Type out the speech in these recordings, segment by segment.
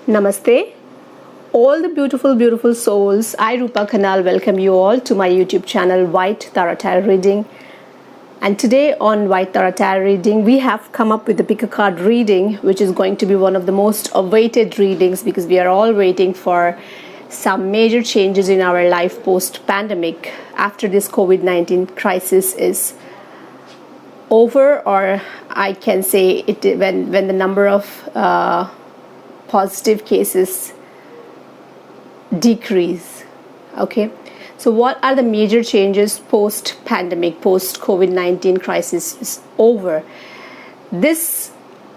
Namaste. All the beautiful souls. I, Rupa Kanal, welcome you all to my YouTube channel, White Tarot Tarot Reading. And today on White Tarot Tarot Reading, we have come up with the pick a card reading, which is going to be one of the most awaited readings because we are all waiting for some major changes in our life post-pandemic after this COVID-19 crisis is over, or I can say it when the number of positive cases decrease. Okay, so what are the major changes post-pandemic, post-COVID-19 crisis is over? This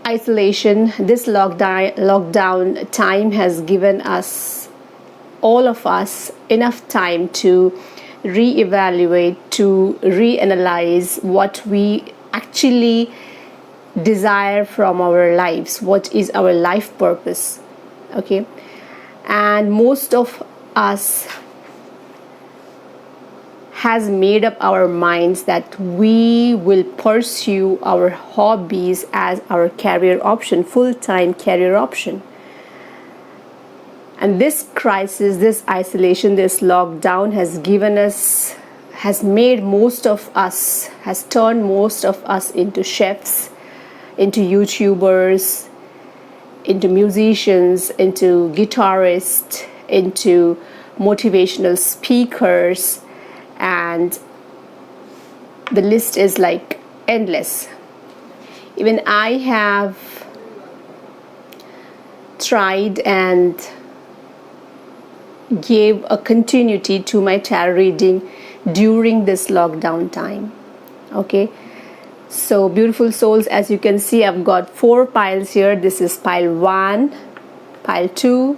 isolation, this lockdown time has given us, all of us, enough time to reevaluate, to reanalyze what we actually desire from our lives, what is our life purpose. Okay, and most of us has made up our minds that we will pursue our hobbies as our career option, full-time career option. And this crisis, this isolation, this lockdown has made most of us, has turned most of us into chefs, into YouTubers, into musicians, into guitarists, into motivational speakers, and the list is like endless. Even I have tried and gave a continuity to my tarot reading during this lockdown time. Okay, so beautiful souls, as you can see, I've got 4 piles here. This is pile 1, pile 2,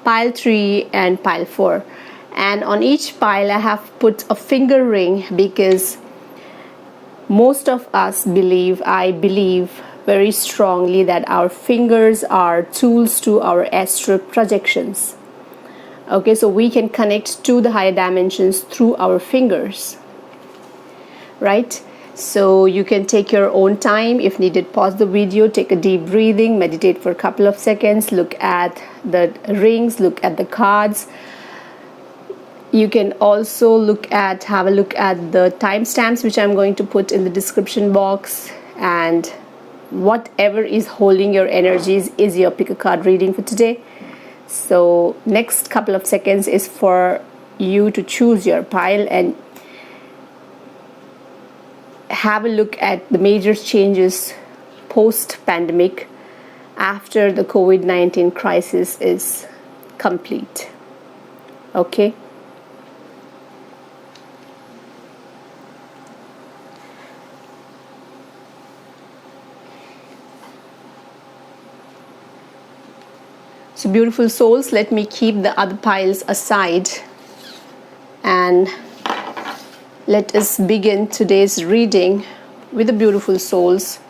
pile 3, and pile 4. And on each pile I have put a finger ring because most of us believe, I believe very strongly, that our fingers are tools to our astral projections. Okay, so we can connect to the higher dimensions through our fingers, right? So you can take your own time. If needed, pause the video, take a deep breathing, meditate for a couple of seconds, look at the rings, look at the cards. You can also have a look at the timestamps, which I'm going to put in the description box, and whatever is holding your energies is your pick a card reading for today. So next couple of seconds is for you to choose your pile and have a look at the major changes post-pandemic after the COVID-19 crisis is complete. Okay. So beautiful souls, let me keep the other piles aside and let us begin today's reading with the beautiful souls,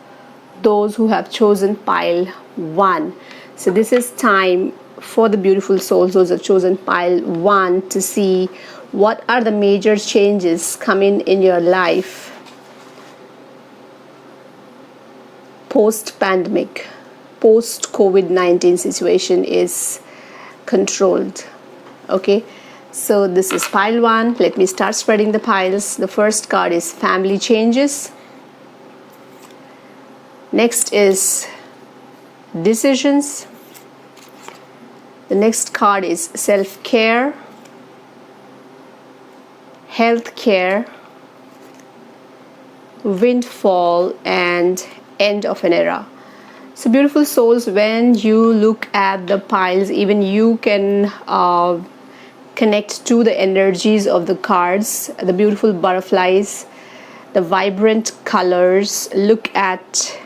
those who have chosen pile 1. So this is time for the beautiful souls, those who have chosen pile 1, to see what are the major changes coming in your life post-pandemic, post-COVID-19 situation is controlled. Okay, so this is pile 1. Let me start spreading the piles. The first card is family changes. Next is decisions. The next card is self-care, health care, windfall, and end of an era. So beautiful souls, when you look at the piles, even you can connect to the energies of the cards, the beautiful butterflies, the vibrant colors. Look at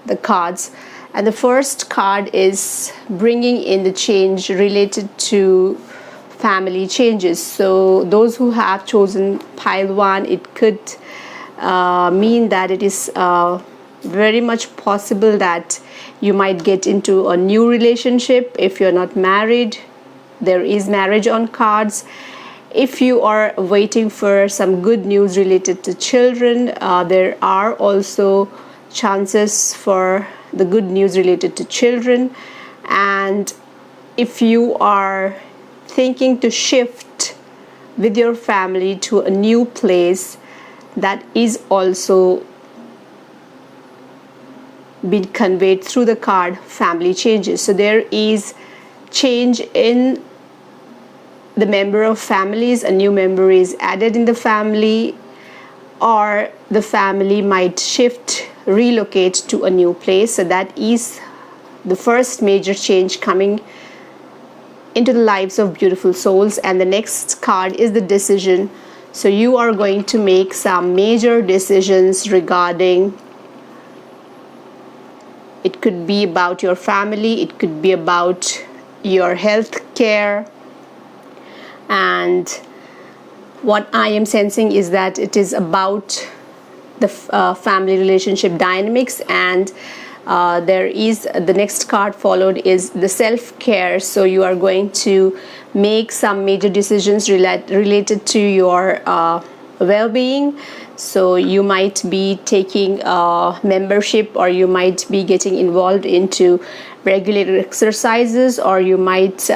the cards, and the first card is bringing in the change related to family changes. So those who have chosen pile 1, it could mean that it is very much possible that you might get into a new relationship. If you're not married, there is marriage on cards. If you are waiting for some good news related to children, there are also chances for the good news related to children. And if you are thinking to shift with your family to a new place, that is also been conveyed through the card family changes. So there is change in the member of families, a new member is added in the family, or the family might shift, relocate to a new place. So that is the first major change coming into the lives of beautiful souls. And the next card is the decision. So you are going to make some major decisions regarding, it could be about your family, it could be about your health care. And what I am sensing is that it is about the family relationship dynamics. And there is the next card followed is the self-care. So you are going to make some major decisions related to your well-being. So you might be taking membership, or you might be getting involved into regular exercises, or you might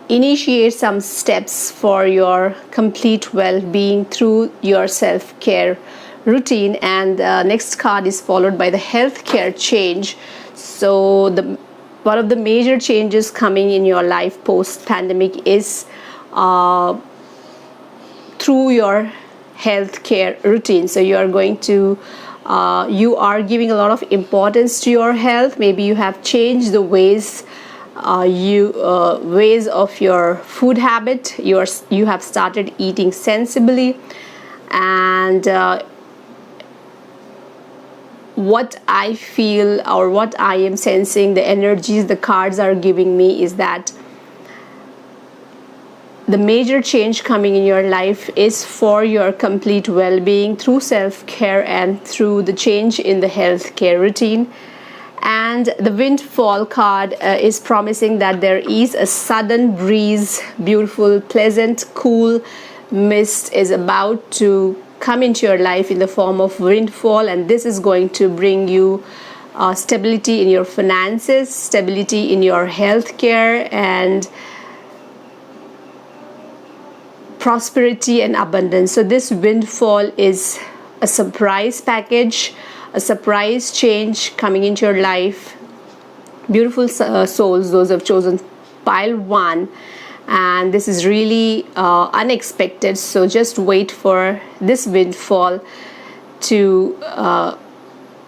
initiate some steps for your complete well-being through your self-care routine. And the next card is followed by the healthcare change. So one of the major changes coming in your life post-pandemic is through your healthcare routine. So you are going to you are giving a lot of importance to your health. Maybe you have changed the ways ways of your food habit. You have started eating sensibly. And what I feel, or what I am sensing, the energies the cards are giving me, is that the major change coming in your life is for your complete well-being through self-care and through the change in the healthcare routine. And the windfall card is promising that there is a sudden breeze, beautiful, pleasant, cool mist is about to come into your life in the form of windfall. And this is going to bring you stability in your finances, stability in your healthcare, and prosperity and abundance. So this windfall is a surprise package, a surprise change coming into your life. Beautiful souls, those who have chosen pile 1, and this is really unexpected. So just wait for this windfall to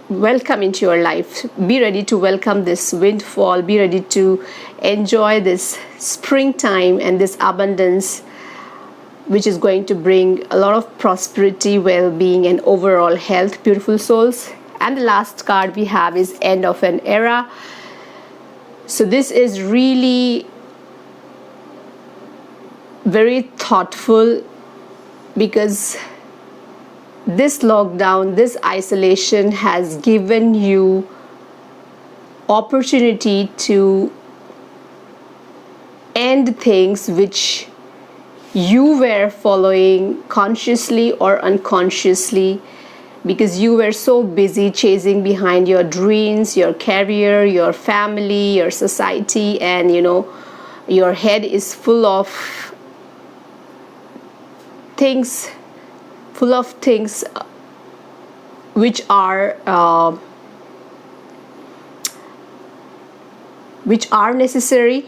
welcome into your life. Be ready to welcome this windfall. Be ready to enjoy this springtime and this abundance, which is going to bring a lot of prosperity, well-being, and overall health, beautiful souls. And the last card we have is end of an era. So this is really very thoughtful, because this lockdown, this isolation has given you opportunity to end things which you were following consciously or unconsciously, because you were so busy chasing behind your dreams, your career, your family, your society, and your head is full of things which are necessary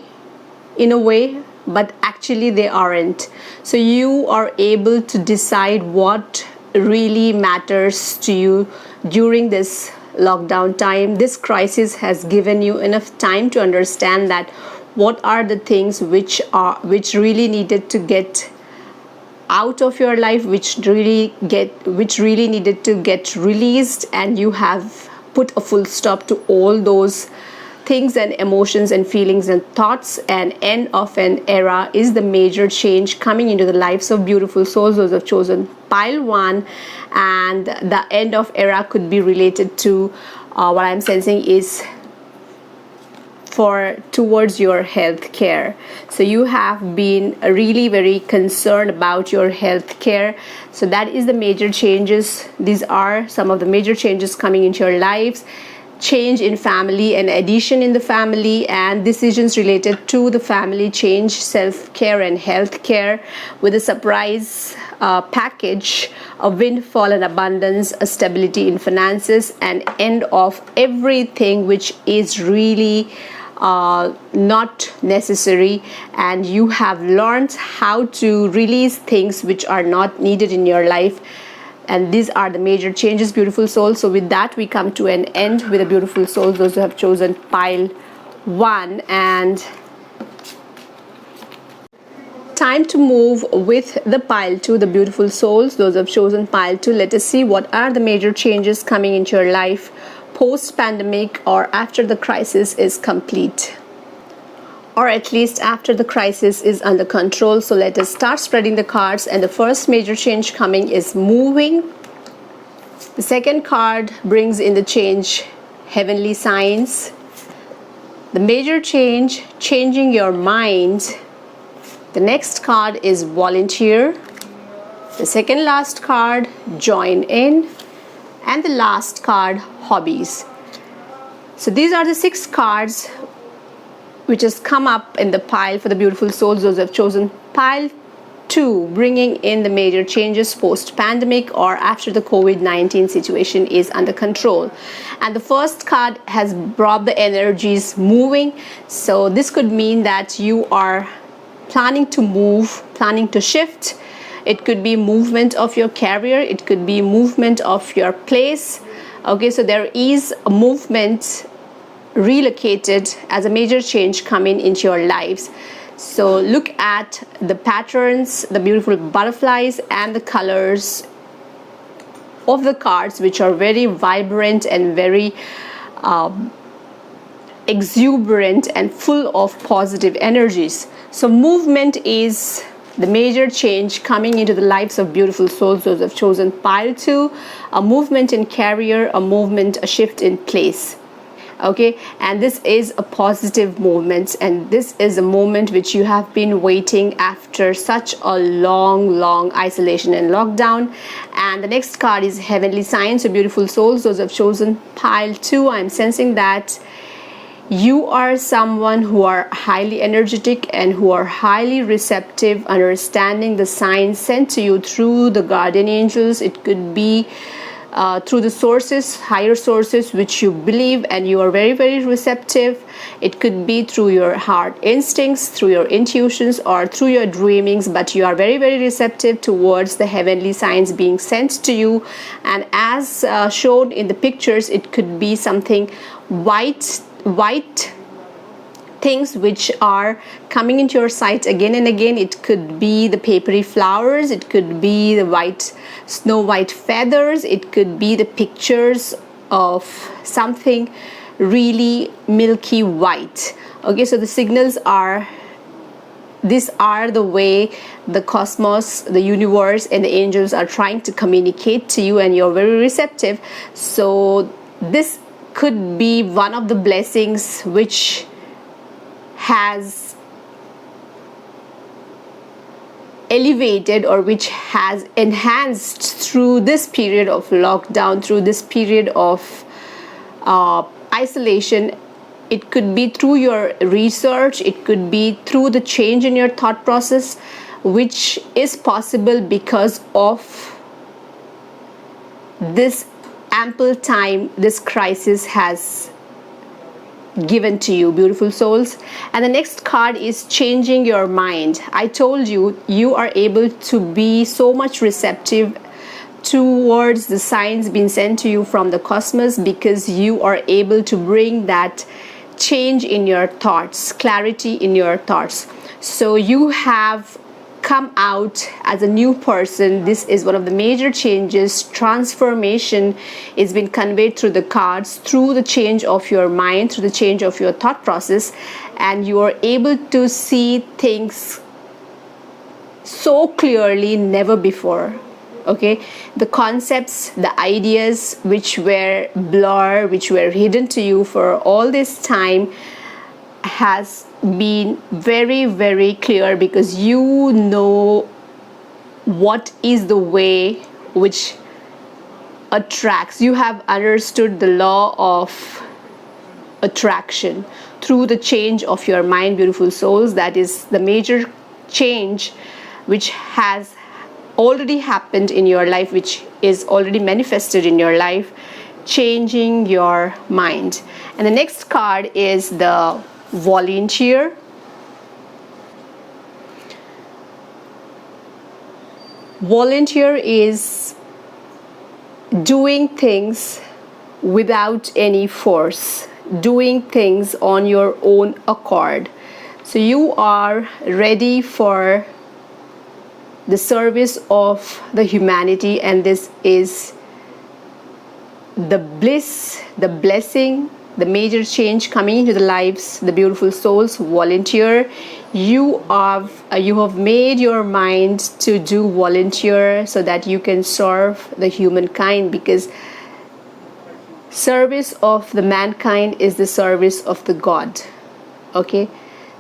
in a way, but actually they aren't. So you are able to decide what really matters to you during this lockdown time. This crisis has given you enough time to understand that what are the things which really needed to get out of your life, which really needed to get released, and you have put a full stop to all those things and emotions and feelings and thoughts. And end of an era is the major change coming into the lives of beautiful souls, those who have chosen pile 1. And the end of era could be related to what I'm sensing is towards your health care. So you have been really very concerned about your health care. So that is the major changes. These are some of the major changes coming into your lives. change in family, an addition in the family, and decisions related to the family change, self-care and health care, with a surprise package, a windfall and abundance, a stability in finances, and end of everything which is really not necessary, and you have learned how to release things which are not needed in your life. And these are the major changes, beautiful souls. So with that, we come to an end with the beautiful souls, those who have chosen pile 1. And time to move with the pile 2, the beautiful souls, those who have chosen pile 2. Let us see what are the major changes coming into your life post-pandemic, or after the crisis is complete, or at least after the crisis is under control. So let us start spreading the cards, and the first major change coming is moving. The second card brings in the change, heavenly signs. The major change, changing your mind. The next card is volunteer. The second last card, join in. And the last card, hobbies. So these are the 6 cards which has come up in the pile for the beautiful souls, those who have chosen pile 2, bringing in the major changes post-pandemic, or after the COVID-19 situation is under control. And the first card has brought the energies moving. So this could mean that you are planning to move, planning to shift. It could be movement of your career, it could be movement of your place. Okay, so there is a movement relocated as a major change coming into your lives. So look at the patterns, the beautiful butterflies, and the colors of the cards, which are very vibrant and very exuberant and full of positive energies. So movement is the major change coming into the lives of beautiful souls, those who have chosen pile 2, a movement in career, a movement, a shift in place. Okay, and this is a positive movement, and this is a moment which you have been waiting after such a long isolation and lockdown. And the next card is heavenly signs. So beautiful souls, those who have chosen pile 2, I'm sensing that you are someone who are highly energetic and who are highly receptive, understanding the signs sent to you through the guardian angels. It could be through the sources, higher sources, which you believe, and you are very receptive. It could be through your heart instincts, through your intuitions, or through your dreamings, but you are very receptive towards the heavenly signs being sent to you. And as shown in the pictures, it could be something white things which are coming into your sight again and again. It could be the papery flowers, it could be the snow white feathers, it could be the pictures of something really milky white. Okay, so the signals are, these are the way the cosmos, the universe, and the angels are trying to communicate to you, and you're very receptive. So this could be one of the blessings which has elevated, or which has enhanced through this period of lockdown, through this period of isolation. It could be through your research, it could be through the change in your thought process, which is possible because of this ample time this crisis has given to you, beautiful souls. And the next card is changing your mind. I told you, you are able to be so much receptive towards the signs being sent to you from the cosmos, because you are able to bring that change in your thoughts, clarity in your thoughts. So you have come out as a new person. This is one of the major changes. Transformation is been conveyed through the cards, through the change of your mind, through the change of your thought process, and you are able to see things so clearly, never before. Okay, the concepts, the ideas which were blurred, which were hidden to you for all this time, has been very clear, because you know what is the way which attracts. You have understood the law of attraction through the change of your mind, beautiful souls. That is the major change which has already happened in your life, which is already manifested in your life, changing your mind. And the next card is the volunteer. Volunteer is doing things without any force, doing things on your own accord. So you are ready for the service of the humanity, and this is the bliss, the blessing, the major change coming into the lives, the beautiful souls. Volunteer. You have made your mind to do volunteer so that you can serve the humankind, because service of the mankind is the service of the God. Okay,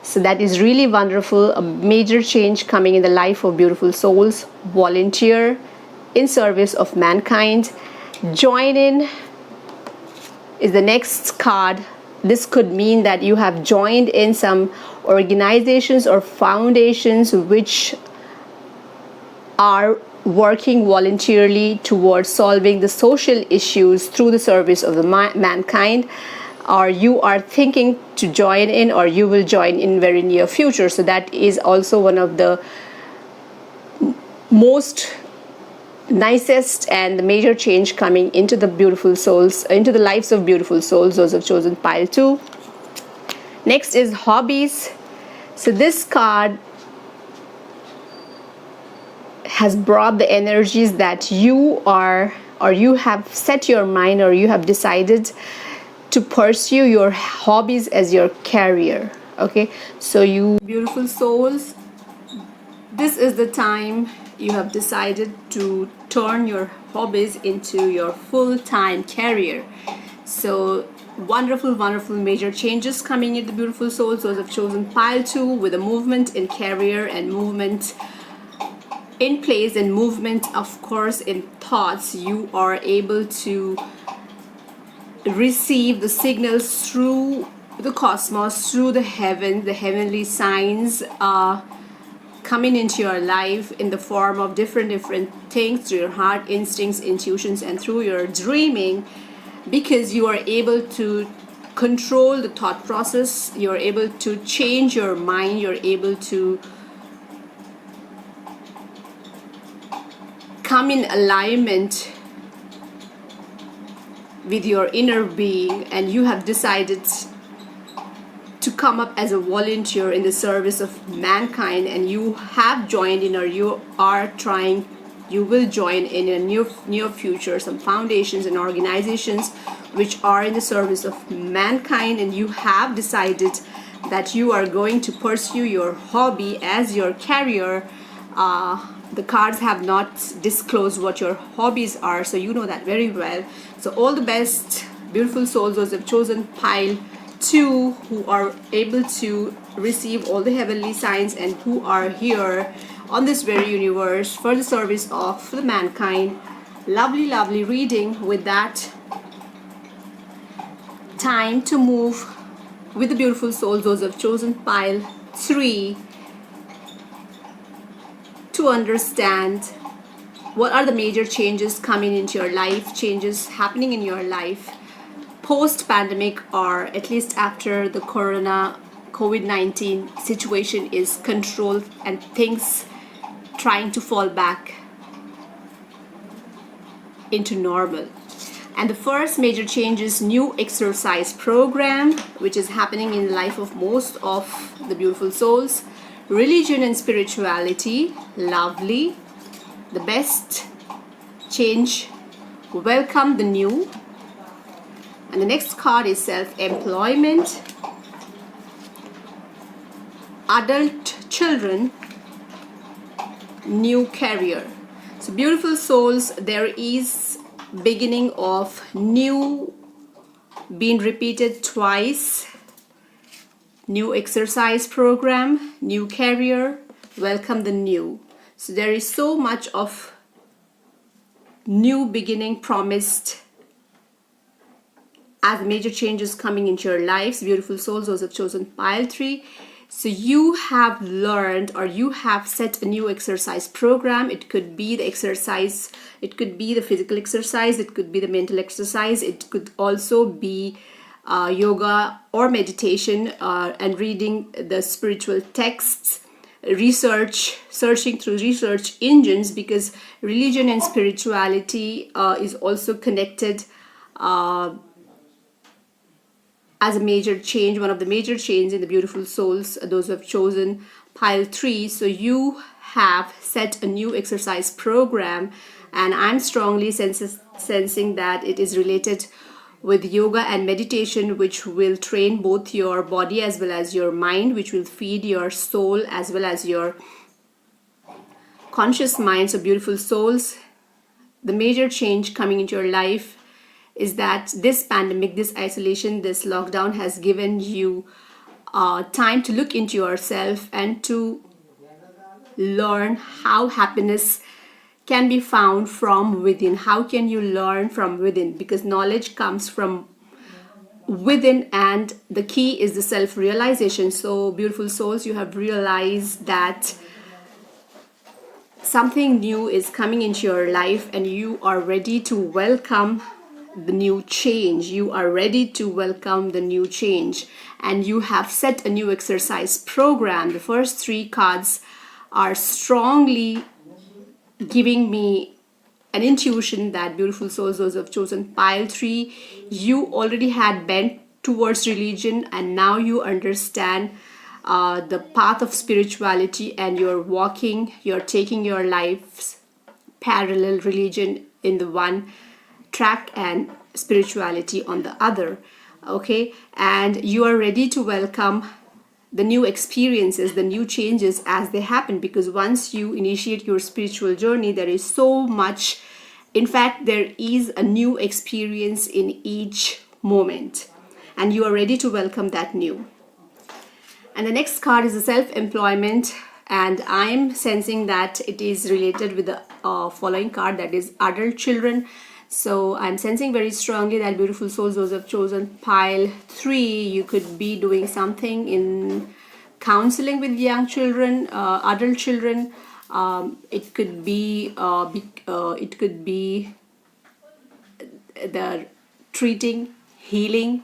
so that is really wonderful. A major change coming in the life of beautiful souls. Volunteer in service of mankind. Join in is the next card. This could mean that you have joined in some organizations or foundations which are working voluntarily towards solving the social issues through the service of the mankind, or you are thinking to join in, or you will join in very near future. So that is also one of the most nicest and the major change coming into the beautiful souls, into the lives of beautiful souls, those have chosen pile 2. Next is hobbies. So this card has brought the energies that you are, or you have set your mind, or you have decided to pursue your hobbies as your career. Okay, so you beautiful souls, this is the time you have decided to turn your hobbies into your full-time career. So wonderful major changes coming in the beautiful souls. Those have chosen pile 2 with a movement in career and movement in place and movement, of course, in thoughts. You are able to receive the signals through the cosmos, through the heavenly signs coming into your life in the form of different things, through your heart instincts, intuitions, and through your dreaming, because you are able to control the thought process. You're able to change your mind. You're able to come in alignment with your inner being, and you have decided to come up as a volunteer in the service of mankind, and you have joined in, or you will join in a near future some foundations and organizations which are in the service of mankind, and you have decided that you are going to pursue your hobby as your career. The cards have not disclosed what your hobbies are, so you know that very well. So all the best, beautiful souls, those have chosen pile 2, who are able to receive all the heavenly signs and who are here on this very universe for the service of the mankind. Lovely reading. With that, time to move with the beautiful souls, those have chosen pile 3, to understand what are the major changes coming into your life, changes happening in your life post-pandemic, or at least after the COVID-19 situation is controlled and things trying to fall back into normal. And the first major change is new exercise program, which is happening in the life of most of the beautiful souls. Religion and spirituality, lovely. The best change, welcome the new. And the next card is self-employment, adult children, new career. So beautiful souls, there is beginning of new being repeated twice. New exercise program, new career, welcome the new. So there is so much of new beginning promised as major changes coming into your lives, beautiful souls, those have chosen pile 3. So you have learned, or you have set a new exercise program. It could be the exercise, it could be the physical exercise, it could be the mental exercise, it could also be yoga or meditation, and reading the spiritual texts, research, searching through research engines, because religion and spirituality is also connected as a major change, one of the major changes in the beautiful souls, those who have chosen pile 3. So you have set a new exercise program, and I'm strongly sensing that it is related with yoga and meditation, which will train both your body as well as your mind, which will feed your soul as well as your conscious mind. So beautiful souls, the major change coming into your life is that this pandemic, this isolation, this lockdown has given you time to look into yourself and to learn how happiness can be found from within. How can you learn from within? Because knowledge comes from within, and the key is the self-realization. So beautiful souls, you have realized that something new is coming into your life, and you are ready to welcome the new change. You are ready to welcome the new change, and you have set a new exercise program. The first 3 cards are strongly giving me an intuition that beautiful souls, those who have chosen pile 3, you already had bent towards religion, and now you understand the path of spirituality, and you're taking your life's parallel, religion in the one track and spirituality on the other. Okay, and you are ready to welcome the new experiences, the new changes as they happen, because once you initiate your spiritual journey, there is so much. In fact, there is a new experience in each moment, and you are ready to welcome that new. And the next card is the self-employment, and I'm sensing that it is related with the following card, that is adult children. So I'm sensing very strongly that beautiful souls, those who have chosen pile 3, you could be doing something in counseling with young children, adult children. It could be the treating, healing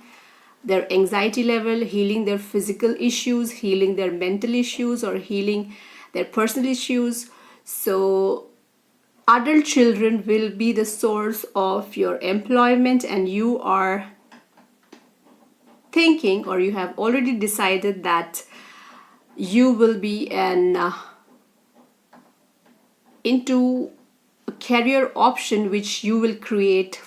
their anxiety level, healing their physical issues, healing their mental issues, or healing their personal issues. So adult children will be the source of your employment, and you are thinking, or you have already decided, that you will be into a career option which you will create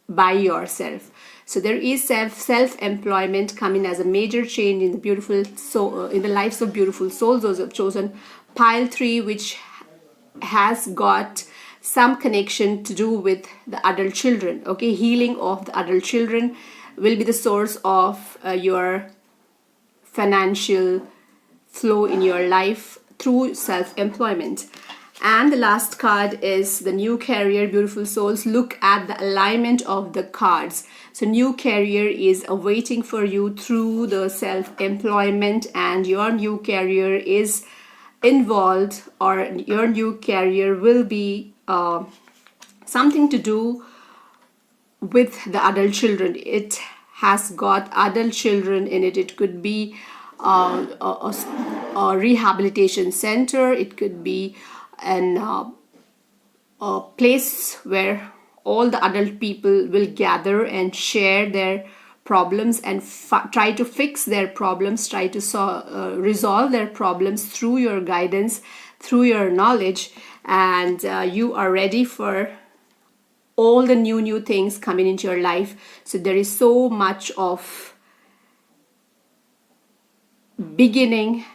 by yourself. So there is self-employment coming as a major change in the beautiful in the lives of beautiful souls, those who have chosen pile 3, which has got some connection to do with the adult children. Okay, healing of the adult children will be the source of your financial flow in your life through self-employment. And the last card is the new career. Beautiful souls, look at the alignment of the cards. So new career is awaiting for you through the self-employment, and your new career is involved, or your new career will be something to do with the adult children. It has got adult children in it. It could be a rehabilitation center. It could be a place where all the adult people will gather and share their problems and try to fix their problems, try to resolve their problems through your guidance, through your knowledge, and you are ready for all the new things coming into your life. So there is so much of beginning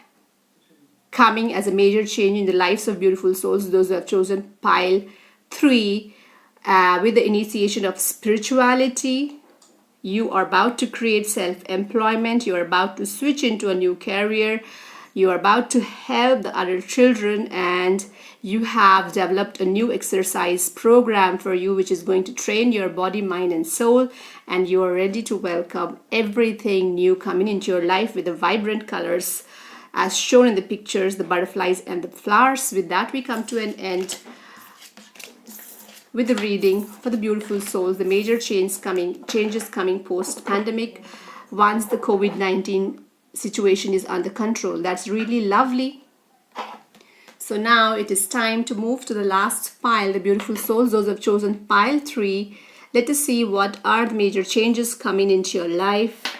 coming as a major change in the lives of beautiful souls, those who have chosen pile 3, with the initiation of spirituality. You are about to create self-employment. You are about to switch into a new career. You are about to help the other children, and you have developed a new exercise program for you, which is going to train your body, mind, and soul. And you are ready to welcome everything new coming into your life with the vibrant colors as shown in the pictures, the butterflies and the flowers. With that, we come to an end with the reading for the beautiful souls, the major changes coming post-pandemic once the COVID-19 situation is under control. That's really lovely. So now it is time to move to the last pile, the beautiful souls, those who have chosen pile 3. Let us see what are the major changes coming into your life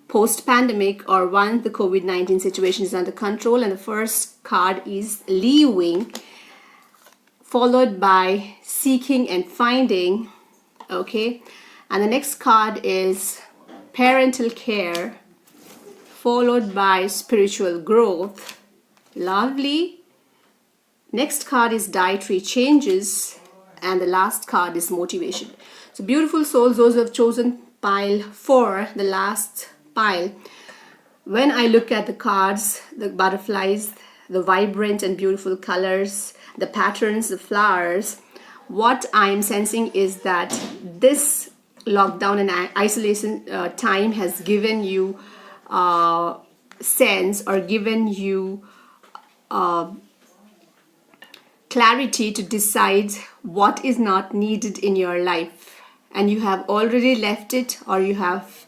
post-pandemic or once the COVID-19 situation is under control. And the first card is leaving, followed by seeking and finding. Okay, and the next card is parental care, followed by spiritual growth. Lovely. Next card is dietary changes, and the last card is motivation. So beautiful souls, those who have chosen pile 4, the last pile, when I look at the cards, the butterflies, the vibrant and beautiful colors, the patterns, the flowers, what I am sensing is that this lockdown and isolation time has given you sense or given you clarity to decide what is not needed in your life, and you have already left it, or you have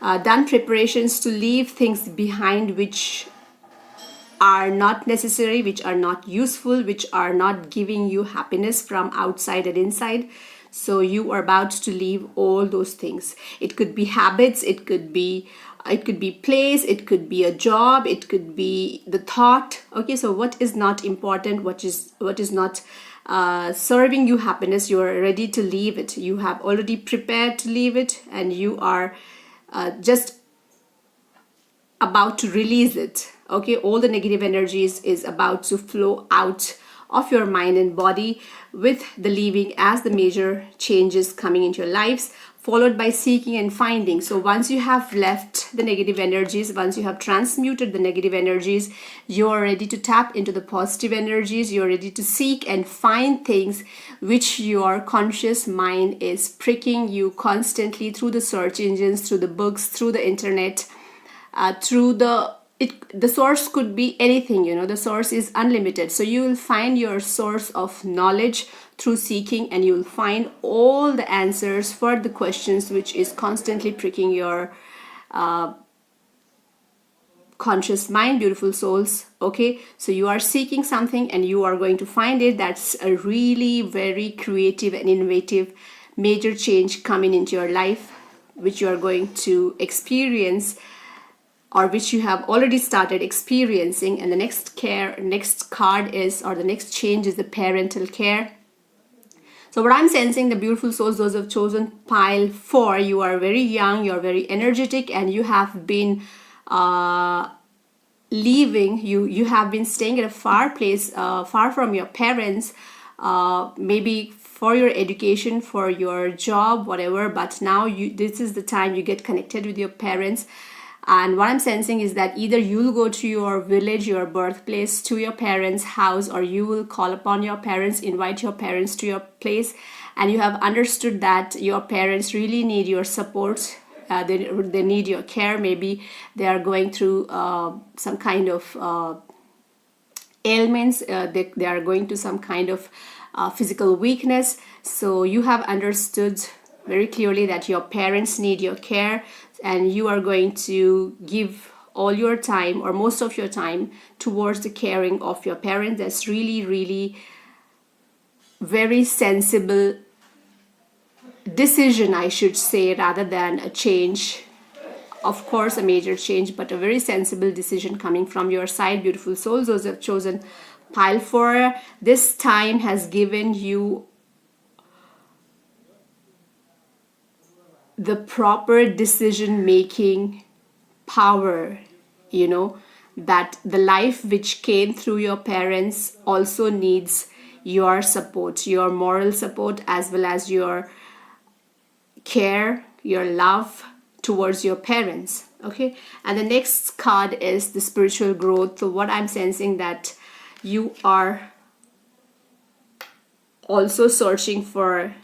done preparations to leave things behind which are not necessary, which are not useful, which are not giving you happiness from outside and inside. So you are about to leave all those things. It could be habits, it could be place, it could be a job, it could be the thought. Okay, so what is not important, what is not serving you happiness, you are ready to leave it. You have already prepared to leave it, and you are just about to release it. Okay, all the negative energies is about to flow out of your mind and body with the leaving as the major changes coming into your lives, followed by seeking and finding. So once you have left the negative energies, once you have transmuted the negative energies, you're ready to tap into the positive energies. You're ready to seek and find things which your conscious mind is pricking you constantly through the search engines, through the books, through the internet, through the source could be anything. The source is unlimited. So you will find your source of knowledge through seeking, and you will find all the answers for the questions which is constantly pricking your conscious mind, beautiful souls. Okay, so you are seeking something and you are going to find it. That's a really very creative and innovative major change coming into your life, which you are going to experience, or which you have already started experiencing. And the next card is, or the next change is the parental care. So what I'm sensing, the beautiful souls, those who have chosen pile 4, you are very young, you're very energetic, and you have been leaving, you have been staying at a far place, far from your parents, maybe for your education, for your job, whatever. But now this is the time you get connected with your parents. And what I'm sensing is that either you'll go to your village, your birthplace, to your parents' house, or you will call upon your parents, invite your parents to your place, and you have understood that your parents really need your support. They need your care. Maybe they are going through some kind of ailments. They are going to some kind of physical weakness. So you have understood very clearly that your parents need your care, and you are going to give all your time, or most of your time, towards the caring of your parents. That's really, really very sensible decision, I should say, rather than a change. Of course, a major change, but a very sensible decision coming from your side, beautiful souls. Those who have chosen pile 4, this time has given you the proper decision making power, that the life which came through your parents also needs your support, your moral support, as well as your care, your love, towards your parents. Okay, and the next card is the spiritual growth. So what I'm sensing that you are also searching for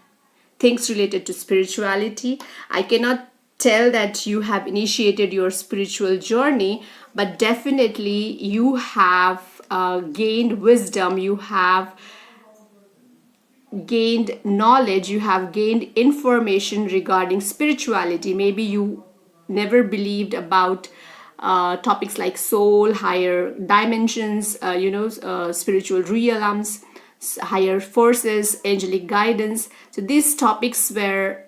things related to spirituality. I cannot tell that you have initiated your spiritual journey, but definitely you have gained wisdom, you have gained knowledge, you have gained information regarding spirituality. Maybe you never believed about topics like soul, higher dimensions, spiritual realms, higher forces, angelic guidance. So these topics were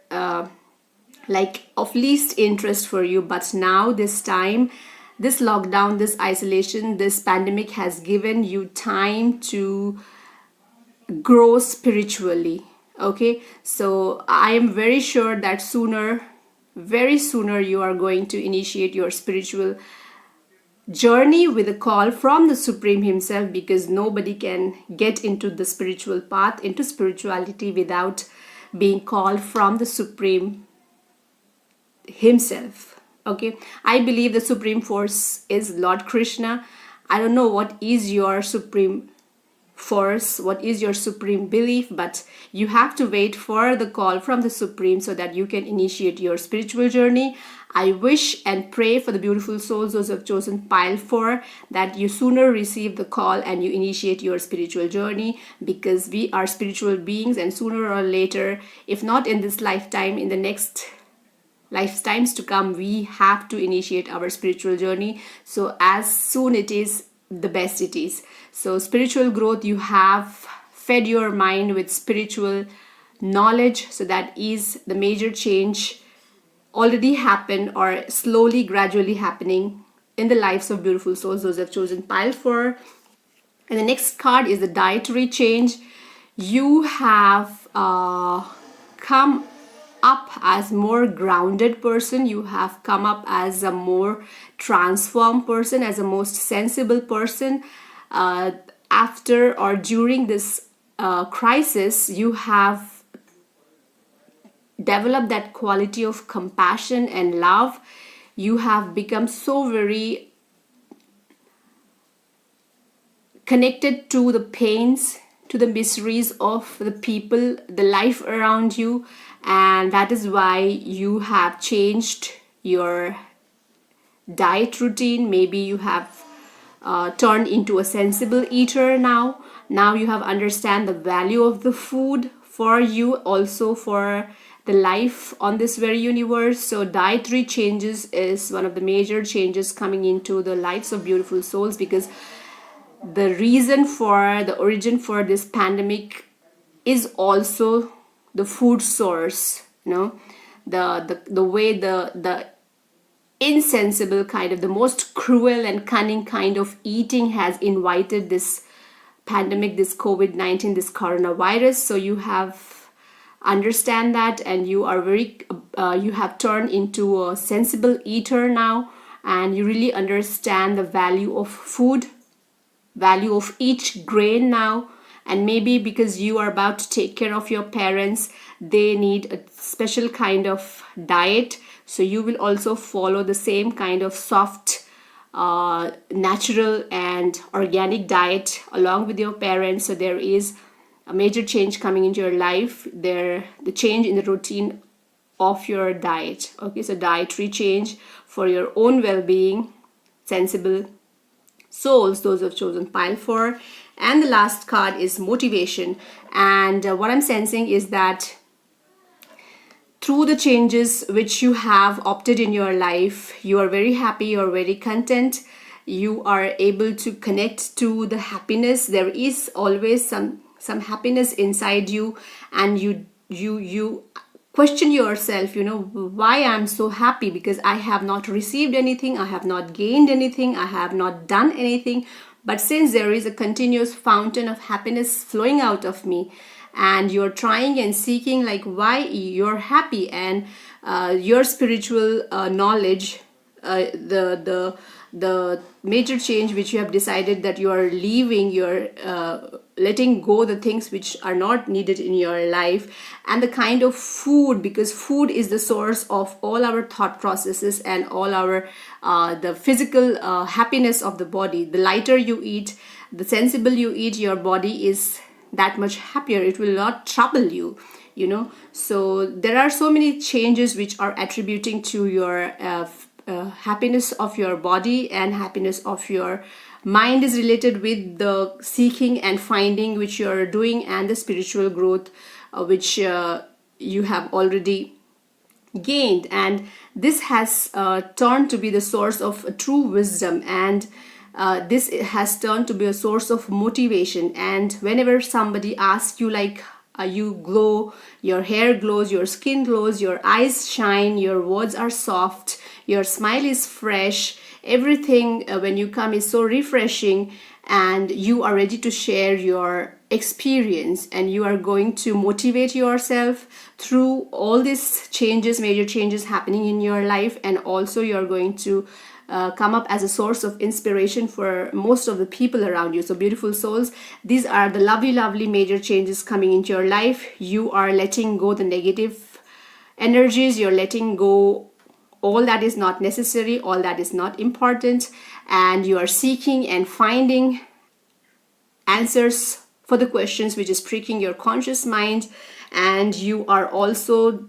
like of least interest for you, but now this time, this lockdown, this isolation, this pandemic has given you time to grow spiritually. Okay, so I am very sure that very sooner you are going to initiate your spiritual journey with a call from the Supreme himself, because nobody can get into the spiritual path, into spirituality, without being called from the Supreme himself. Okay, I believe the Supreme Force is Lord Krishna. I don't know what is your Supreme Force, what is your supreme belief, but you have to wait for the call from the Supreme so that you can initiate your spiritual journey. I wish and pray for the beautiful souls, those who have chosen pile 4, that you sooner receive the call and you initiate your spiritual journey, because we are spiritual beings, and sooner or later, if not in this lifetime, in the next lifetimes to come, we have to initiate our spiritual journey. So as soon it is, the best it is. So spiritual growth, you have fed your mind with spiritual knowledge, so that is the major change already happened or slowly gradually happening in the lives of beautiful souls, those have chosen pile 4. And the next card is the dietary change. You have come up as more grounded person, you have come up as a more transformed person, as a most sensible person. After or during this crisis, you have developed that quality of compassion and love. You have become so very connected to the pains, to the miseries of the people, the life around you, and that is why you have changed your diet routine. Maybe you have turned into a sensible eater now. Now you have understand the value of the food for you, also for the life on this very universe. So dietary changes is one of the major changes coming into the lives of beautiful souls, because the reason for the origin for this pandemic is also the food source. The way the insensible kind of, the most cruel and cunning kind of eating has invited this pandemic, this COVID-19, this coronavirus. So you have understand that, and you are very you have turned into a sensible eater now, and you really understand the value of food, value of each grain now. And maybe because you are about to take care of your parents, they need a special kind of diet, so you will also follow the same kind of soft natural and organic diet along with your parents. So there is a major change coming into your life, the change in the routine of your diet. Okay, so dietary change for your own well-being, sensible souls, those who have chosen pile 4. And the last card is motivation. And what I'm sensing is that through the changes which you have opted in your life, you are very happy, you are very content, you are able to connect to the happiness. There is always some happiness inside you, and you question yourself, why I'm so happy, because I have not received anything, I have not gained anything, I have not done anything. But since there is a continuous fountain of happiness flowing out of me, and you're trying and seeking like why you're happy, and your spiritual knowledge, the the major change which you have decided that you are leaving, you're letting go the things which are not needed in your life, and the kind of food, because food is the source of all our thought processes and all our the physical happiness of the body. The lighter you eat, the sensible you eat, your body is that much happier. It will not trouble you, you know. So there are so many changes which are attributing to your happiness of your body, and happiness of your mind is related with the seeking and finding which you are doing, and the spiritual growth which you have already gained. And this has turned to be the source of true wisdom, and this has turned to be a source of motivation. And whenever somebody asks you, like, you glow, your hair glows, your skin glows, your eyes shine, your words are soft, your smile is fresh, everything when you come is so refreshing, and you are ready to share your experience, and you are going to motivate yourself through all these changes, major changes happening in your life. And also you're going to come up as a source of inspiration for most of the people around you. So beautiful souls, these are the lovely major changes coming into your life. You are letting go the negative energies, you're letting go all that is not necessary, all that is not important, and you are seeking and finding answers for the questions which is pricking your conscious mind. And you are also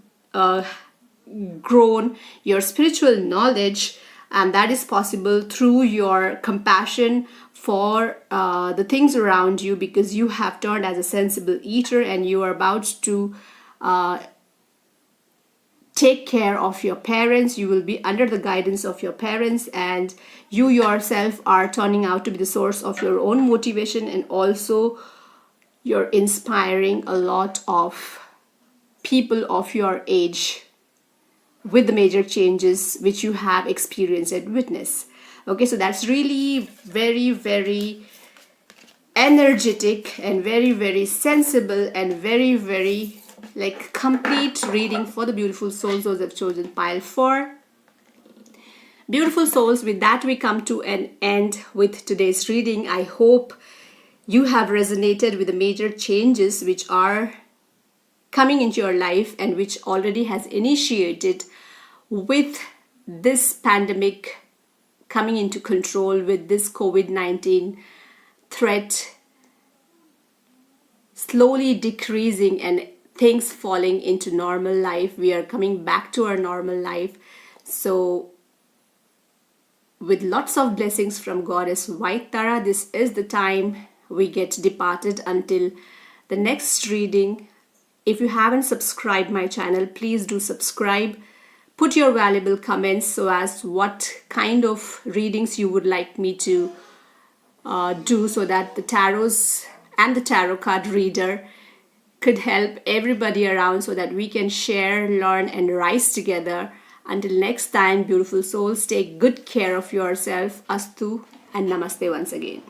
grown your spiritual knowledge, and that is possible through your compassion for the things around you, because you have turned as a sensible eater, and you are about to take care of your parents. You will be under the guidance of your parents, and you yourself are turning out to be the source of your own motivation, and also you're inspiring a lot of people of your age with the major changes which you have experienced and witnessed. Okay, so that's really very energetic and very sensible and very like complete reading for the beautiful souls, those have chosen pile 4. Beautiful souls, with that we come to an end with today's reading. I hope you have resonated with the major changes which are coming into your life, and which already has initiated with this pandemic coming into control, with this COVID-19 threat slowly decreasing and things falling into normal life. We are coming back to our normal life. So with lots of blessings from Goddess White Tara, this is the time we get departed until the next reading. If you haven't subscribed my channel, please do subscribe. Put your valuable comments so as what kind of readings you would like me to do, so that the tarots and the tarot card reader could help everybody around, so that we can share, learn, and rise together. Until next time, beautiful souls, take good care of yourself. Astu and namaste once again.